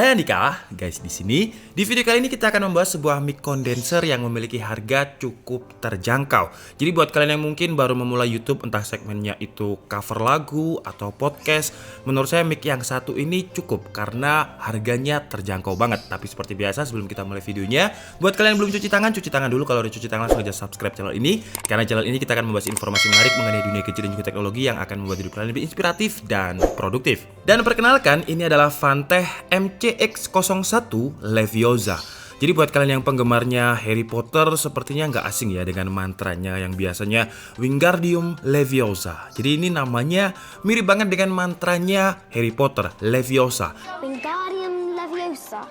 Saya Andika, guys di sini. Di video kali ini kita akan membahas sebuah mic condenser yang memiliki harga cukup terjangkau. Jadi buat kalian yang mungkin baru memulai YouTube, entah segmennya itu cover lagu atau podcast, menurut saya mic yang satu ini cukup karena harganya terjangkau banget. Tapi seperti biasa sebelum kita mulai videonya, buat kalian yang belum cuci tangan dulu. Kalau udah cuci tangan langsung aja subscribe channel ini, karena channel ini kita akan membahas informasi menarik mengenai dunia gadget dan juga teknologi yang akan membuat hidup kalian lebih inspiratif dan produktif. Dan perkenalkan, ini adalah Vantech MCX01 Leviosa. Jadi buat kalian yang penggemarnya Harry Potter sepertinya nggak asing ya dengan mantranya yang biasanya Wingardium Leviosa. Jadi ini namanya mirip banget dengan mantranya Harry Potter, Leviosa. Wingardium Leviosa.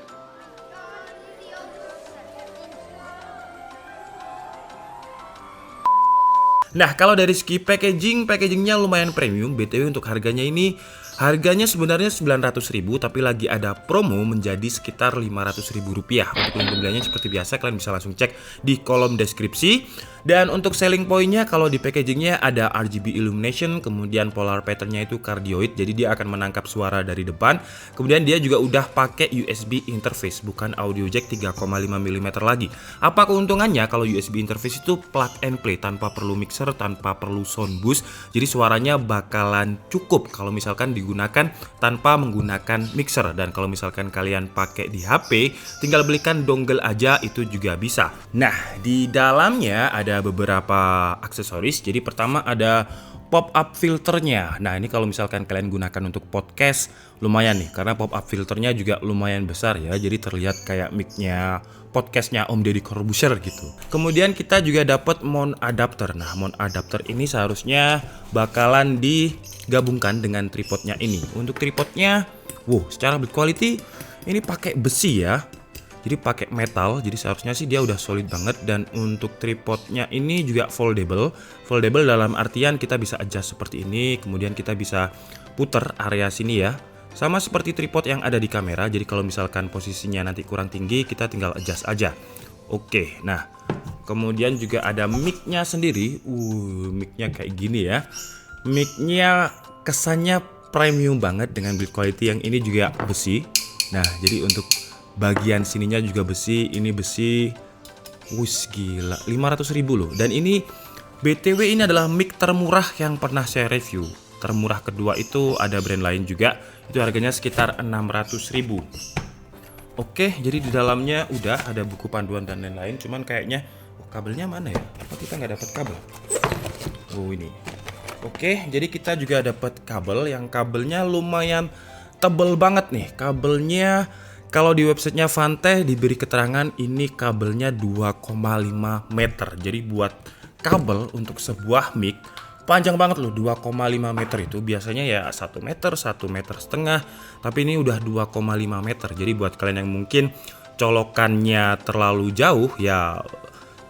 Nah, kalau dari segi packagingnya lumayan premium. BTW untuk harganya sebenarnya 900.000, tapi lagi ada promo menjadi sekitar 500.000 rupiah. Untuk link pembeliannya seperti biasa kalian bisa langsung cek di kolom deskripsi. Dan untuk selling pointnya, kalau di packagingnya ada RGB illumination, kemudian polar patternnya itu cardioid, jadi dia akan menangkap suara dari depan. Kemudian dia juga udah pakai USB interface, bukan audio jack 3,5 mm lagi. Apa keuntungannya? Kalau USB interface itu plug and play, tanpa perlu mixer, tanpa perlu sound boost, jadi suaranya bakalan cukup kalau misalkan digunakan tanpa menggunakan mixer. Dan kalau misalkan kalian pakai di HP, tinggal belikan dongle aja, itu juga bisa. Nah, di dalamnya ada beberapa aksesoris. Jadi pertama ada pop-up filternya. Nah, ini kalau misalkan kalian gunakan untuk podcast lumayan nih, karena pop-up filternya juga lumayan besar ya. Jadi terlihat kayak mic-nya podcastnya Om Deddy Corbuzier gitu. Kemudian kita juga dapat mount adapter. Nah, mount adapter ini seharusnya bakalan digabungkan dengan tripodnya ini. Untuk tripodnya, secara build quality ini pakai besi ya. Jadi pakai metal, jadi seharusnya sih dia udah solid banget. Dan untuk tripodnya ini juga foldable. Foldable dalam artian kita bisa adjust seperti ini, kemudian kita bisa puter area sini ya. Sama seperti tripod yang ada di kamera, jadi kalau misalkan posisinya nanti kurang tinggi, kita tinggal adjust aja. Oke, nah kemudian juga ada mic-nya sendiri. Mic-nya kayak gini ya. Mic-nya kesannya premium banget dengan build quality yang ini juga besi. Nah, jadi untuk bagian sininya juga besi, ini besi. Gila, 500.000 loh. Dan ini BTW ini adalah mic termurah yang pernah saya review. Termurah kedua itu ada brand lain juga, itu harganya sekitar 600.000. Oke, jadi di dalamnya udah ada buku panduan dan lain-lain. Cuman kayaknya kabelnya mana ya? Apa kita nggak dapat kabel? Ini. Oke, jadi kita juga dapat kabel yang kabelnya lumayan tebel banget nih. Kabelnya kalau di websitenya Vantech diberi keterangan ini kabelnya 2,5 meter. Jadi buat kabel untuk sebuah mic panjang banget loh, 2,5 meter itu biasanya ya 1 meter, 1,5 meter. Tapi ini udah 2,5 meter. Jadi buat kalian yang mungkin colokannya terlalu jauh ya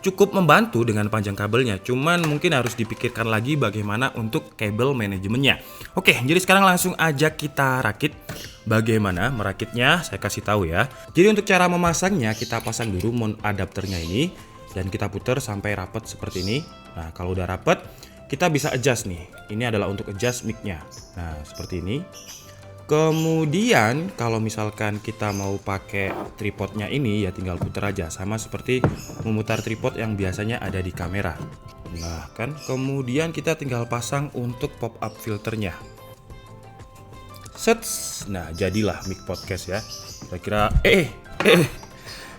cukup membantu dengan panjang kabelnya. Cuman mungkin harus dipikirkan lagi bagaimana untuk kabel manajemennya. Oke, jadi sekarang langsung aja kita rakit. Bagaimana merakitnya saya kasih tahu ya. Jadi untuk cara memasangnya, kita pasang dulu mount adapternya ini dan kita putar sampai rapat seperti ini. Nah, kalau udah rapat, kita bisa adjust nih. Ini adalah untuk adjust mic-nya. Nah, seperti ini. Kemudian kalau misalkan kita mau pakai tripodnya ini ya tinggal putar aja, sama seperti memutar tripod yang biasanya ada di kamera. Nah, kan kemudian kita tinggal pasang untuk pop-up filternya. Nah, jadilah mic podcast ya. Kira-kira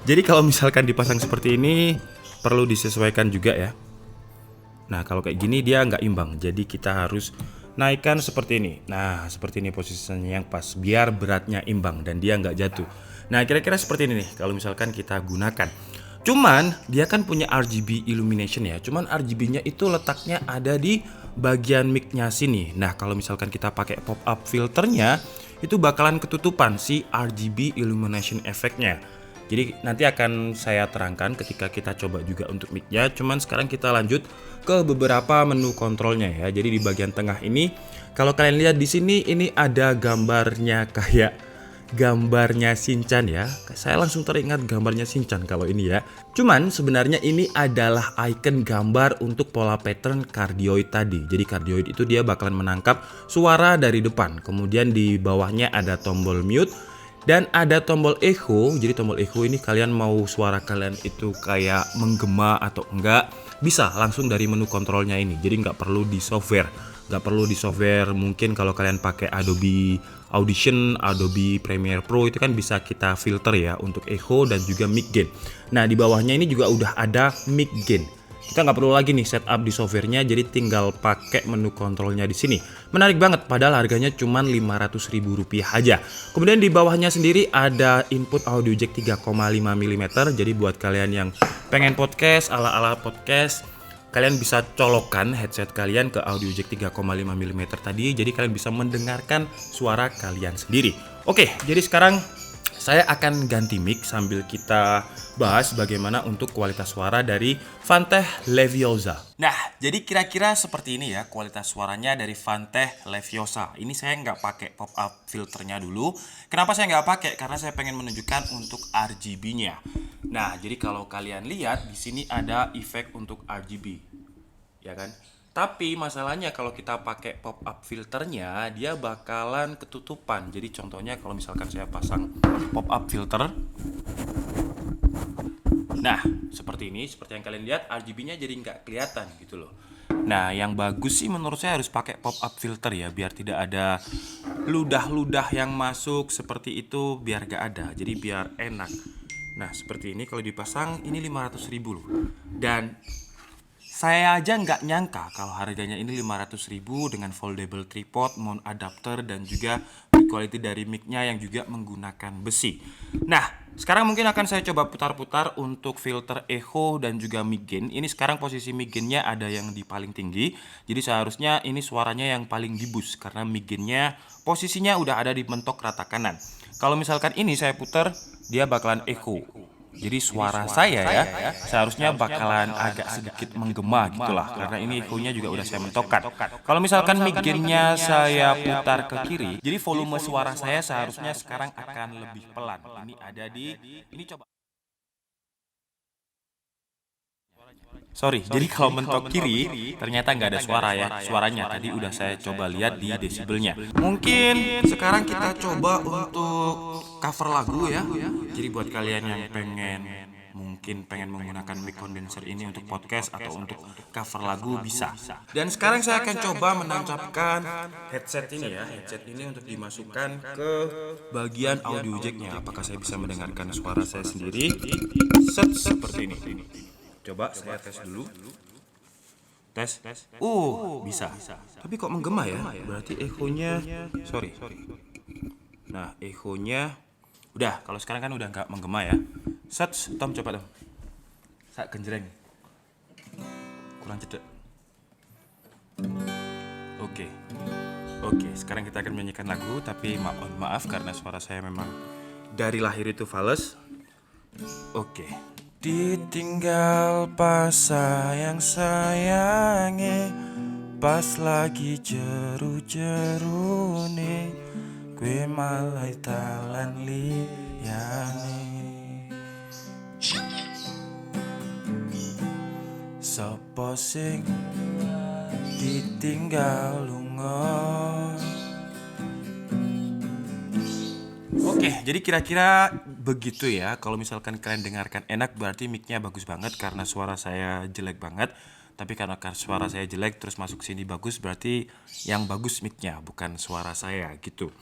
Jadi kalau misalkan dipasang seperti ini perlu disesuaikan juga ya. Nah, kalau kayak gini dia nggak imbang. Jadi kita harus naikkan seperti ini. Nah, seperti ini posisinya yang pas biar beratnya imbang dan dia nggak jatuh. Nah, kira-kira seperti ini nih kalau misalkan kita gunakan. Cuman dia kan punya RGB illumination ya. Cuman RGB-nya itu letaknya ada di bagian mic-nya sini. Nah, kalau misalkan kita pakai pop-up filternya itu bakalan ketutupan si RGB illumination efeknya. Jadi nanti akan saya terangkan ketika kita coba juga untuk mic-nya. Cuman sekarang kita lanjut ke beberapa menu kontrolnya ya. Jadi di bagian tengah ini kalau kalian lihat di sini ini ada gambarnya kayak gambarnya Shinchan ya. Saya langsung teringat gambarnya Shinchan kalau ini ya. Cuman sebenarnya ini adalah icon gambar untuk pola pattern cardioid tadi. Jadi cardioid itu dia bakalan menangkap suara dari depan. Kemudian di bawahnya ada tombol mute. Dan ada tombol echo. Jadi tombol echo ini kalian mau suara kalian itu kayak menggema atau enggak, bisa langsung dari menu kontrolnya ini. Jadi nggak perlu di software. Nggak perlu di software. Mungkin kalau kalian pakai Adobe Audition, Adobe Premiere Pro itu kan bisa kita filter ya untuk echo dan juga mic gain. Nah di bawahnya ini juga udah ada mic gain. Kita nggak perlu lagi nih setup di softwarenya, jadi tinggal pakai menu kontrolnya di sini. Menarik banget, padahal harganya cuma Rp500.000 aja. Kemudian di bawahnya sendiri ada input audio jack 3,5 mm. Jadi buat kalian yang pengen podcast ala-ala podcast, kalian bisa colokkan headset kalian ke audio jack 3,5 mm tadi. Jadi kalian bisa mendengarkan suara kalian sendiri. Oke, jadi sekarang saya akan ganti mic sambil kita bahas bagaimana untuk kualitas suara dari Fantech Leviosa. Nah, jadi kira-kira seperti ini ya kualitas suaranya dari Fantech Leviosa. Ini saya nggak pakai pop-up filternya dulu. Kenapa saya nggak pakai? Karena saya pengen menunjukkan untuk RGB-nya. Nah, jadi kalau kalian lihat di sini ada efek untuk RGB, ya kan? Tapi masalahnya kalau kita pakai pop-up filternya, dia bakalan ketutupan. Jadi contohnya kalau misalkan saya pasang pop-up filter, nah seperti ini, seperti yang kalian lihat RGB-nya jadi nggak kelihatan gitu loh. Nah yang bagus sih menurut saya harus pakai pop-up filter ya, biar tidak ada ludah-ludah yang masuk seperti itu, biar nggak ada. Jadi biar enak. Nah seperti ini kalau dipasang ini 500.000 loh. Dan saya aja nggak nyangka kalau harganya ini 500.000 dengan foldable tripod, mount adapter, dan juga quality dari mic-nya yang juga menggunakan besi. Nah, sekarang mungkin akan saya coba putar-putar untuk filter echo dan juga mic gain. Ini sekarang posisi mic gain-nya ada yang di paling tinggi. Jadi seharusnya ini suaranya yang paling di boost karena mic gain-nya posisinya udah ada di mentok rata kanan. Kalau misalkan ini saya putar, dia bakalan echo. Jadi suara saya ya seharusnya bakalan agak sedikit menggema gitulah, karena ini echo-nya juga udah saya mentokkan. Kalau misalkan mic gain-nya saya putar ke kiri, jadi volume suara saya seharusnya sekarang akan lebih pelan. Ini ada di ini coba. Sorry, jadi kalau mentok kiri ternyata nggak ada suara ya. Suaranya tadi udah saya coba lihat di desibelnya. Mungkin sekarang kita coba untuk cover lagu ya. Jadi buat kalian yang mungkin pengen menggunakan mic condenser ini untuk podcast atau untuk cover lagu bisa. Dan sekarang saya akan coba menancapkan headset ini ya. Headset ini untuk dimasukkan ke bagian audio jack-nya. Apakah saya bisa mendengarkan suara saya sendiri? Seperti ini. Coba saya tes dulu. Tes. Bisa. Tapi kok menggema ya? Berarti echo-nya sorry. Nah, echo-nya udah. Kalau sekarang kan udah nggak menggema ya. Tom coba Tom. Sak genjreng. Kurang cedek. Oke, sekarang kita akan menyanyikan lagu. Tapi maaf karena suara saya memang dari lahir itu fals. Oke. Ditinggal pas sayang-sayange, pas lagi jeru-jerune, gue malah talan liyane. Sopo sing ditinggal lunga. Oke, jadi kira-kira begitu ya. Kalau misalkan kalian dengarkan enak berarti mic-nya bagus banget karena suara saya jelek banget. Tapi karena suara saya jelek terus masuk sini bagus, berarti yang bagus mic-nya bukan suara saya gitu.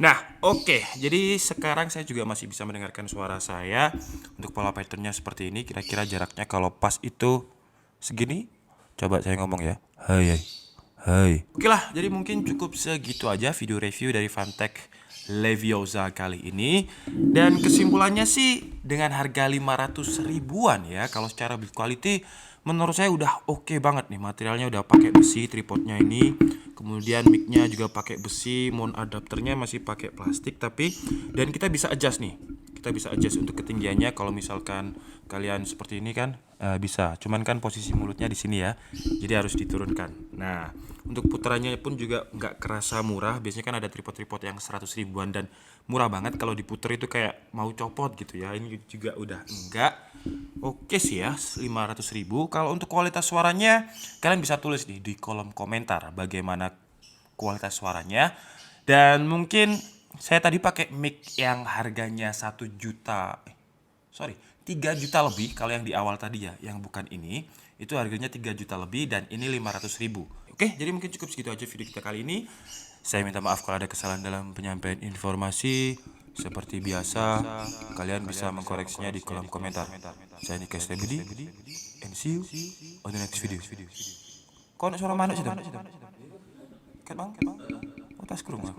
Nah, oke. Jadi sekarang saya juga masih bisa mendengarkan suara saya. Untuk pola pattern-nya seperti ini. Kira-kira jaraknya kalau pas itu segini. Coba saya ngomong ya. Hai. Oke lah, jadi mungkin cukup segitu aja video review dari Fantech Leviosa kali ini. Dan kesimpulannya sih dengan harga 500 ribuan ya, kalau secara build quality menurut saya udah oke banget nih. Materialnya udah pakai besi, tripodnya ini, kemudian mic-nya juga pakai besi, mount adapternya masih pakai plastik tapi, dan kita bisa adjust nih. Kita bisa adjust untuk ketinggiannya kalau misalkan kalian seperti ini kan bisa. Cuman kan posisi mulutnya di sini ya. Jadi harus diturunkan. Nah, untuk putarannya pun juga nggak kerasa murah. Biasanya kan ada tripod-tripod yang 100 ribuan dan murah banget. Kalau diputer itu kayak mau copot gitu ya. Ini juga udah enggak. Oke sih ya, 500 ribu. Kalau untuk kualitas suaranya, kalian bisa tulis nih di kolom komentar bagaimana kualitas suaranya. Dan mungkin Saya tadi pakai mic yang harganya 1 juta, 3 juta lebih. Kalau yang di awal tadi ya, yang bukan ini, itu harganya 3 juta lebih dan ini 500.000. Oke, jadi mungkin cukup segitu aja video kita kali ini. Saya minta maaf kalau ada kesalahan dalam penyampaian informasi. Seperti biasa, kalian bisa mengkoreksinya di kolom komentar. Saya Nikas Budi, and see you on the next video. Kok ada suara manuk sih? Ket bang? Oh, tas kerumah.